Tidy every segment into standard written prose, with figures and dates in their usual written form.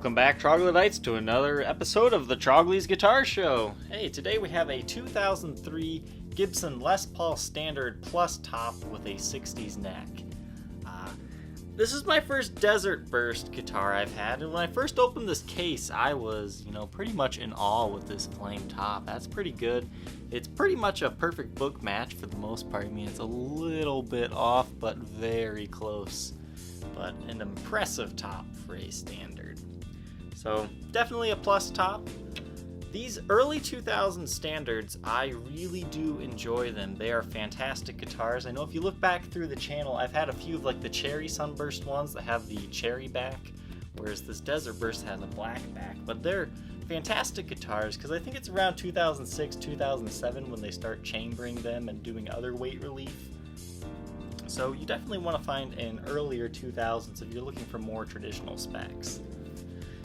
Welcome back, Troglodytes, to another episode of the Trogly's Guitar Show. Hey, today we have a 2003 Gibson Les Paul Standard Plus top with a 60s neck. This is my first Desert Burst guitar I've had, and when I first opened this case, I was, pretty much in awe with this flame top. That's pretty good. It's pretty much a perfect book match for the most part. I mean, it's a little bit off, but very close. But an impressive top for a standard. So definitely a plus top. These early 2000 standards, I really do enjoy them. They are fantastic guitars. I know if you look back through the channel, I've had a few of like the cherry Sunburst ones that have the cherry back, whereas this Desert Burst has a black back. But they're fantastic guitars because I think it's around 2006, 2007 when they start chambering them and doing other weight relief. So you definitely want to find an earlier 2000s if you're looking for more traditional specs.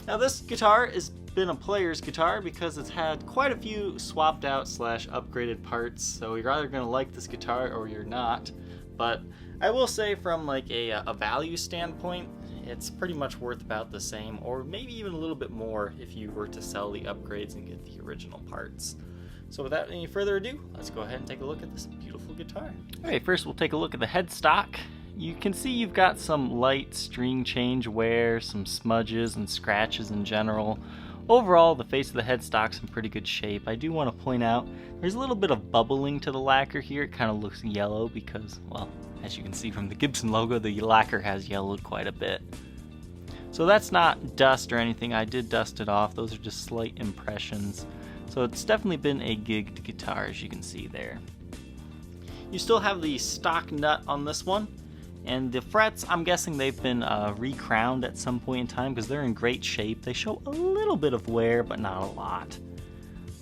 Now this guitar has been a player's guitar because it's had quite a few swapped out / upgraded parts, so you're either going to like this guitar or you're not. But I will say from like a value standpoint, it's pretty much worth about the same, or maybe even a little bit more if you were to sell the upgrades and get the original parts. So without any further ado, let's go ahead and take a look at this beautiful guitar. Alright, first we'll take a look at the headstock. You can see you've got some light string change wear, some smudges and scratches in general. Overall, the face of the headstock's in pretty good shape. I do want to point out there's a little bit of bubbling to the lacquer here. It kind of looks yellow because, well, as you can see from the Gibson logo, the lacquer has yellowed quite a bit. So that's not dust or anything. I did dust it off. Those are just slight impressions. So it's definitely been a gigged guitar, as you can see there. You still have the stock nut on this one. And the frets, I'm guessing they've been re-crowned at some point in time because they're in great shape. They show a little bit of wear, but not a lot.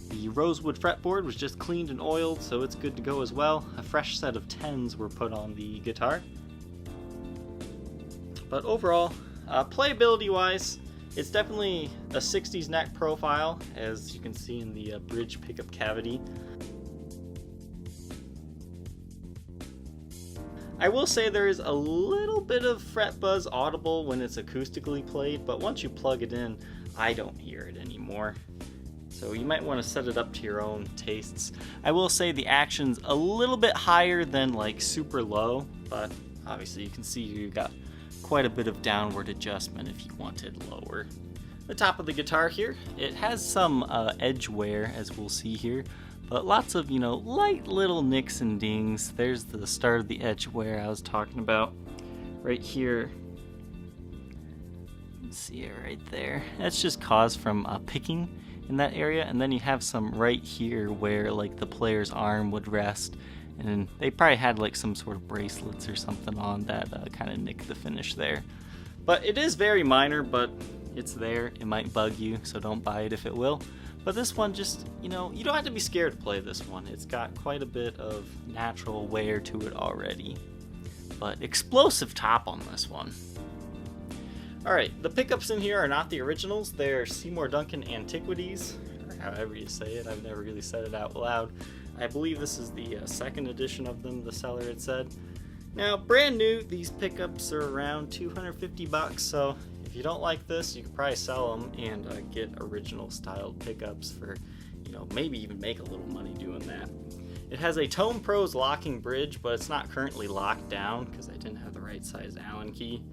The rosewood fretboard was just cleaned and oiled, so it's good to go as well. A fresh set of 10s were put on the guitar. But overall, playability-wise, it's definitely a 60s neck profile, as you can see in the bridge pickup cavity. I will say there is a little bit of fret buzz audible when it's acoustically played, but once you plug it in, I don't hear it anymore. So you might want to set it up to your own tastes. I will say the action's a little bit higher than like super low, but obviously you can see you got quite a bit of downward adjustment if you wanted lower. The top of the guitar here, it has some edge wear, as we'll see here. But lots of, light little nicks and dings. There's the start of the edge wear I was talking about. Right here. You can see it right there. That's just caused from picking in that area. And then you have some right here where like the player's arm would rest. And they probably had like some sort of bracelets or something on that kind of nick the finish there. But it is very minor, but it's there. It might bug you, so don't buy it if it will. But this one just, you don't have to be scared to play this one. It's got quite a bit of natural wear to it already. But explosive top on this one. Alright, the pickups in here are not the originals. They're Seymour Duncan Antiquities, or however you say it. I've never really said it out loud. I believe this is the second edition of them, the seller had said. Now, brand new, these pickups are around $250, so if you don't like this, you could probably sell them and get original styled pickups for, maybe even make a little money doing that. It has a Tone Pros locking bridge, but it's not currently locked down because I didn't have the right size Allen key.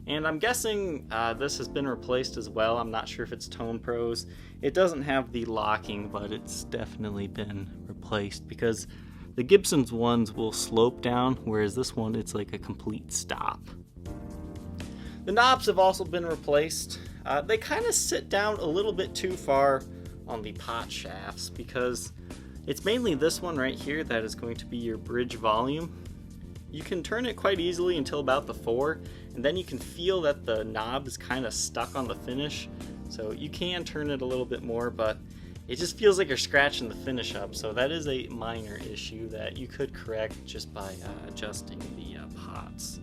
And I'm guessing this has been replaced as well. I'm not sure if it's Tone Pros. It doesn't have the locking, but it's definitely been replaced because the Gibson's ones will slope down, whereas this one, it's like a complete stop. The knobs have also been replaced. They kind of sit down a little bit too far on the pot shafts because it's mainly this one right here that is going to be your bridge volume. You can turn it quite easily until about the 4, and then you can feel that the knob is kind of stuck on the finish. So you can turn it a little bit more, but it just feels like you're scratching the finish up. So that is a minor issue that you could correct just by adjusting the pots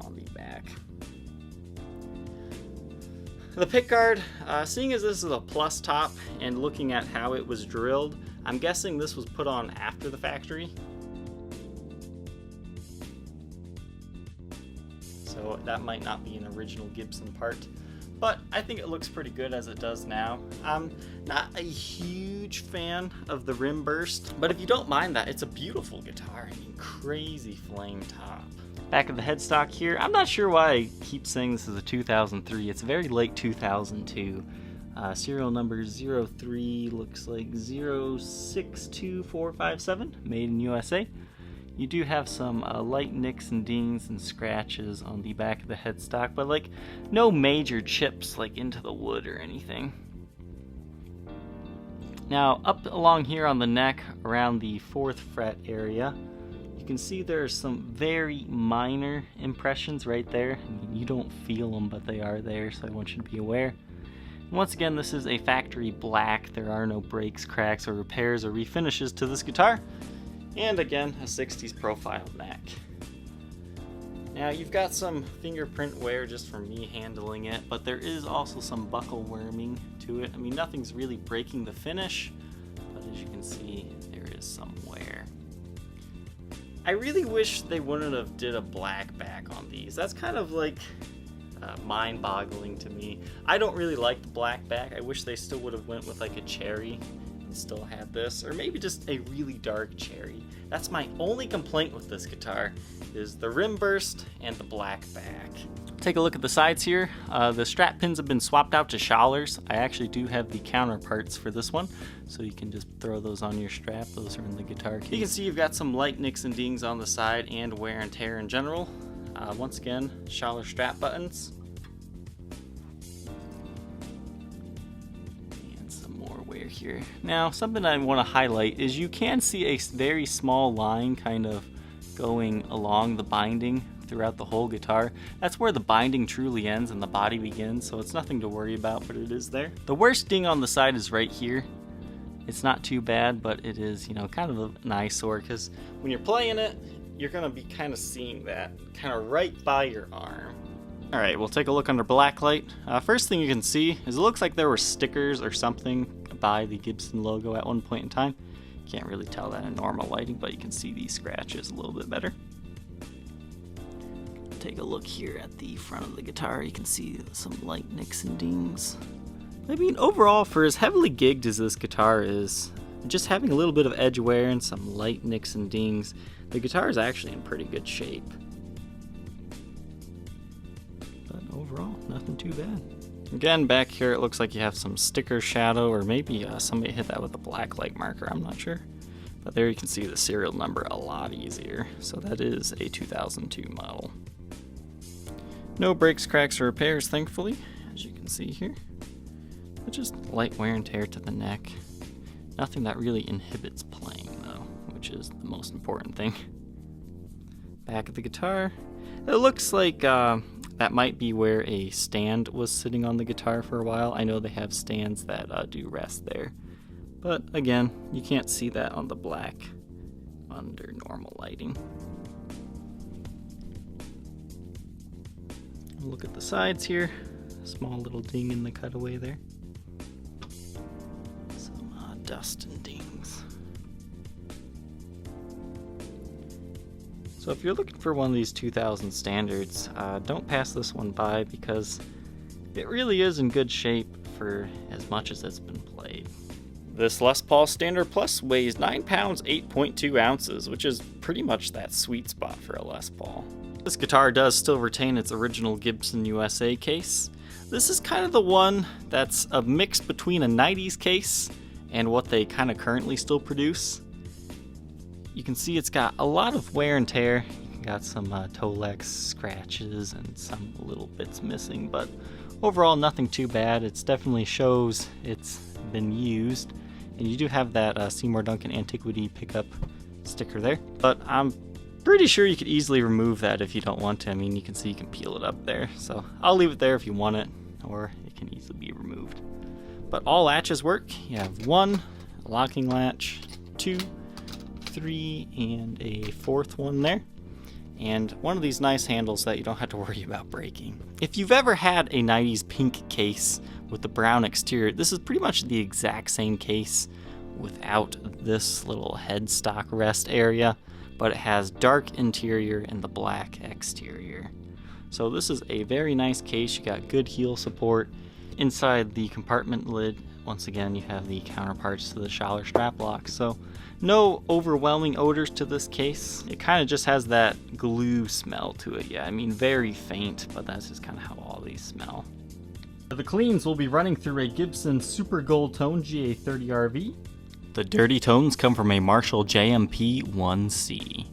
on the back. The pickguard, seeing as this is a plus top and looking at how it was drilled, I'm guessing this was put on after the factory. So that might not be an original Gibson part. but I think it looks pretty good as it does now. I'm not a huge fan of the rim burst, but if you don't mind that, it's a beautiful guitar. I mean, crazy flame top. Back of the headstock here, I'm not sure why I keep saying this is a 2003. It's very late 2002. Serial number 03 looks like 062457, made in USA. You do have some light nicks and dings and scratches on the back of the headstock, but like no major chips like into the wood or anything. Now up along here on the neck, around the 4th fret area, you can see there are some very minor impressions right there. I mean, you don't feel them, but they are there, so I want you to be aware. And once again, this is a factory black. There are no breaks, cracks, or repairs or refinishes to this guitar. And again, a 60s profile neck. Now you've got some fingerprint wear just from me handling it, but there is also some buckle worming to it. I mean, nothing's really breaking the finish, but as you can see, there is some wear. I really wish they wouldn't have did a black back on these. That's kind of like mind-boggling to me. I don't really like the black back. I wish they still would have went with like a cherry and still had this, or maybe just a really dark cherry. That's my only complaint with this guitar, is the rim burst and the black back. Take a look at the sides here. The strap pins have been swapped out to Schalers. I actually do have the counterparts for this one, so you can just throw those on your strap. Those are in the guitar case. You can see you've got some light nicks and dings on the side and wear and tear in general. Once again, Schaller strap buttons. And some more wear here. Now, something I want to highlight is you can see a very small line kind of going along the binding throughout the whole guitar. That's where the binding truly ends and the body begins, so it's nothing to worry about, but it is there. The worst ding on the side is right here. It's not too bad, but it is, you know, kind of an eyesore, because when you're playing it, you're going to be kind of seeing that kind of right by your arm. Alright, we'll take a look under blacklight. First thing you can see is it looks like there were stickers or something by the Gibson logo at one point in time. Can't really tell that in normal lighting, but you can see these scratches a little bit better. Take a look here at the front of the guitar. You can see some light nicks and dings. I mean, overall, for as heavily gigged as this guitar is, just having a little bit of edge wear and some light nicks and dings, the guitar is actually in pretty good shape. But overall, nothing too bad. Again, back here it looks like you have some sticker shadow, or maybe somebody hit that with a black light marker, I'm not sure. But there you can see the serial number a lot easier. So that is a 2002 model. No breaks, cracks, or repairs, thankfully, as you can see here. But just light wear and tear to the neck. Nothing that really inhibits playing, though, which is the most important thing. Back of the guitar. It looks like that might be where a stand was sitting on the guitar for a while. I know they have stands that do rest there. But again, you can't see that on the black under normal lighting. Look at the sides here. Small little ding in the cutaway there. Some dust and dings. So if you're looking for one of these 2000 standards, don't pass this one by, because it really is in good shape for as much as it's been played. This Les Paul Standard Plus weighs 9 pounds 8.2 ounces, which is pretty much that sweet spot for a Les Paul. This guitar does still retain its original Gibson USA case. This is kind of the one that's a mix between a 90s case and what they kind of currently still produce. You can see it's got a lot of wear and tear. You got some Tolex scratches and some little bits missing, but overall nothing too bad. It definitely shows it's been used. And you do have that Seymour Duncan Antiquity pickup sticker there, but I'm pretty sure you could easily remove that if you don't want to. I mean, you can see you can peel it up there, so I'll leave it there if you want it, or it can easily be removed. But all latches work. You have one locking latch, 2, 3, and a 4th one there, and one of these nice handles that you don't have to worry about breaking. If you've ever had a 90s pink case with the brown exterior, this is pretty much the exact same case without this little headstock rest area, but it has dark interior and the black exterior. So this is a very nice case. You got good heel support. Inside the compartment lid, once again, you have the counterparts to the Schaller strap lock. So no overwhelming odors to this case. It kind of just has that glue smell to it. Yeah, I mean, very faint, but that's just kind of how all these smell. The cleans will be running through a Gibson Super Gold Tone GA30RV. The dirty tones come from a Marshall JMP 1C.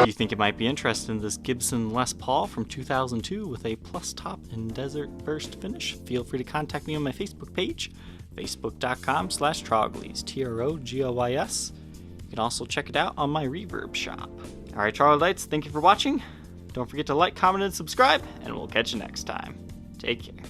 If you think it might be interested in this Gibson Les Paul from 2002 with a plus top and desert burst finish, feel free to contact me on my Facebook page, facebook.com/Troglys, TROGOYS. You can also check it out on my Reverb shop. Alright, Troglodytes, thank you for watching. Don't forget to like, comment, and subscribe, and we'll catch you next time. Take care.